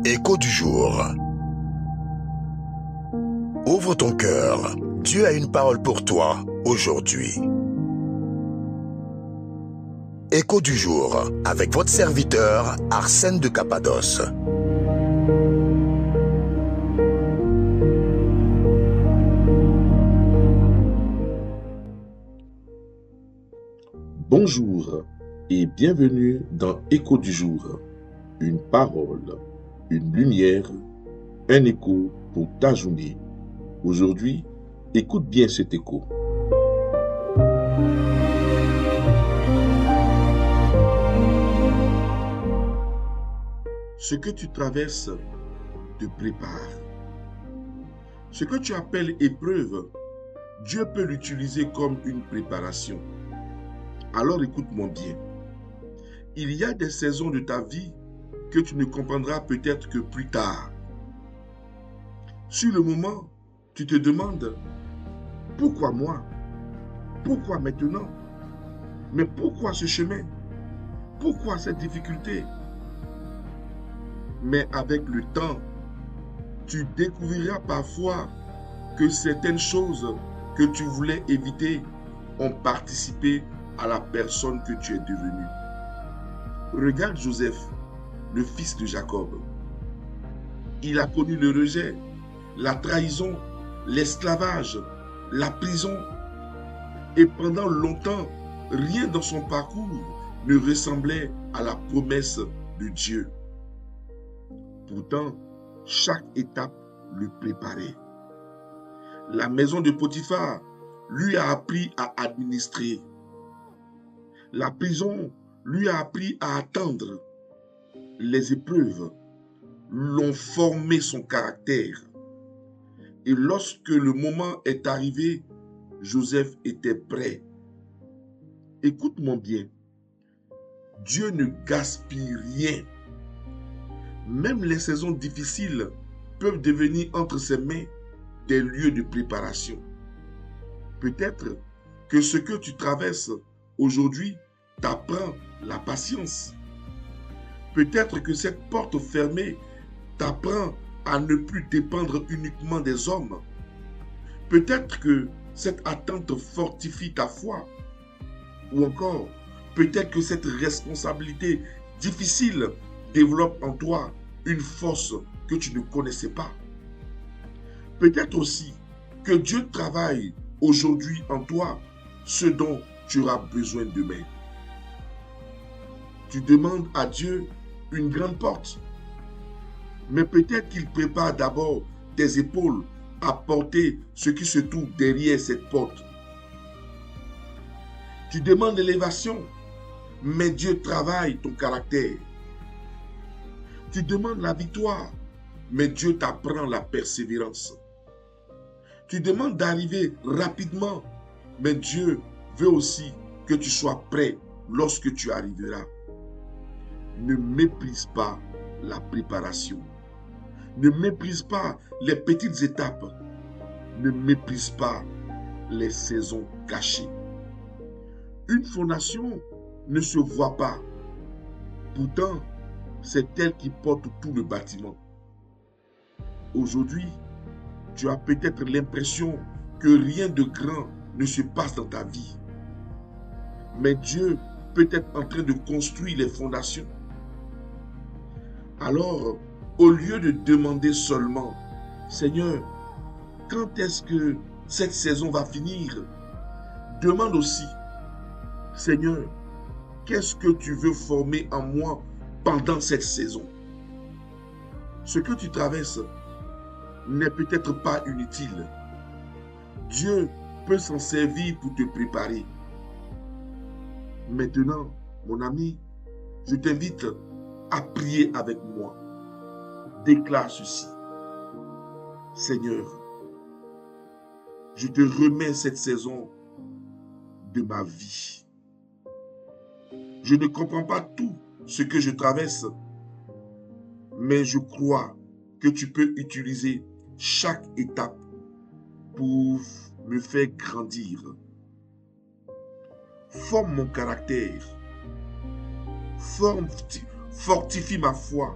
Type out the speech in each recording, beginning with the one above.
Écho du jour. Ouvre ton cœur. Dieu a une parole pour toi aujourd'hui. Écho du jour avec votre serviteur Arsène de Cappadoce. Bonjour et bienvenue dans Écho du jour. Une parole, une lumière, un écho pour ta journée. Aujourd'hui, écoute bien cet écho. Ce que tu traverses te prépare. Ce que tu appelles épreuve, Dieu peut l'utiliser comme une préparation. Alors écoute-moi bien. Il y a des saisons de ta vie que tu ne comprendras peut-être que plus tard. Sur le moment, tu te demandes, pourquoi moi? Pourquoi maintenant? Mais pourquoi ce chemin? Pourquoi cette difficulté? Mais avec le temps, tu découvriras parfois que certaines choses que tu voulais éviter ont participé à la personne que tu es devenue. Regarde Joseph, le fils de Jacob. Il a connu le rejet, la trahison, l'esclavage, la prison. Et pendant longtemps, rien dans son parcours ne ressemblait à la promesse de Dieu. Pourtant, chaque étape le préparait. La maison de Potiphar lui a appris à administrer. La prison lui a appris à attendre. Les épreuves l'ont formé son caractère. Et lorsque le moment est arrivé, Joseph était prêt. Écoute-moi bien. Dieu ne gaspille rien. Même les saisons difficiles peuvent devenir entre ses mains des lieux de préparation. Peut-être que ce que tu traverses aujourd'hui t'apprend la patience. Peut-être que cette porte fermée t'apprend à ne plus dépendre uniquement des hommes. Peut-être que cette attente fortifie ta foi. Ou encore, peut-être que cette responsabilité difficile développe en toi une force que tu ne connaissais pas. Peut-être aussi que Dieu travaille aujourd'hui en toi ce dont tu auras besoin demain. Tu demandes à Dieu une grande porte, mais peut-être qu'il prépare d'abord tes épaules à porter ce qui se trouve derrière cette porte. Tu demandes l'élévation, mais Dieu travaille ton caractère. Tu demandes la victoire, mais Dieu t'apprend la persévérance. Tu demandes d'arriver rapidement, mais Dieu veut aussi que tu sois prêt lorsque tu arriveras. Ne méprise pas la préparation. Ne méprise pas les petites étapes. Ne méprise pas les saisons cachées. Une fondation ne se voit pas. Pourtant, c'est elle qui porte tout le bâtiment. Aujourd'hui, tu as peut-être l'impression que rien de grand ne se passe dans ta vie. Mais Dieu peut être en train de construire les fondations. Alors, au lieu de demander seulement, Seigneur, quand est-ce que cette saison va finir? Demande aussi, Seigneur, qu'est-ce que tu veux former en moi pendant cette saison? Ce que tu traverses n'est peut-être pas inutile. Dieu peut s'en servir pour te préparer. Maintenant, mon ami, je t'invite à prier avec moi. Déclare ceci. Seigneur, je te remets cette saison de ma vie. Je ne comprends pas tout ce que je traverse, mais je crois que tu peux utiliser chaque étape pour me faire grandir. Forme mon caractère. Fortifie ma foi.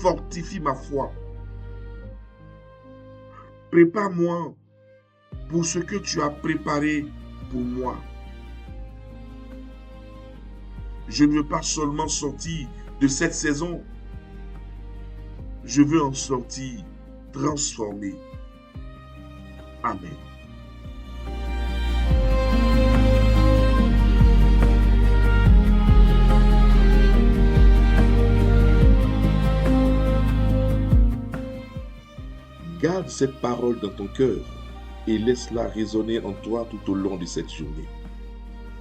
fortifie ma foi. Prépare-moi pour ce que tu as préparé pour moi. Je ne veux pas seulement sortir de cette saison. Je veux en sortir transformé. Amen. Garde cette parole dans ton cœur et laisse-la résonner en toi tout au long de cette journée.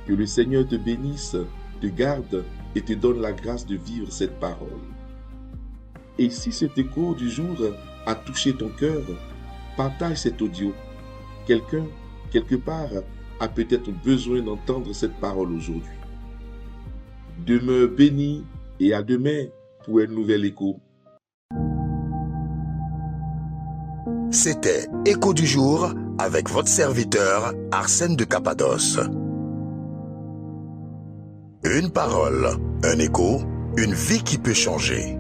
Que le Seigneur te bénisse, te garde et te donne la grâce de vivre cette parole. Et si cet écho du jour a touché ton cœur, partage cet audio. Quelqu'un, quelque part, a peut-être besoin d'entendre cette parole aujourd'hui. Demeure béni et à demain pour un nouvel écho. C'était Écho du jour avec votre serviteur Arsène de Cappadoce. Une parole, un écho, une vie qui peut changer.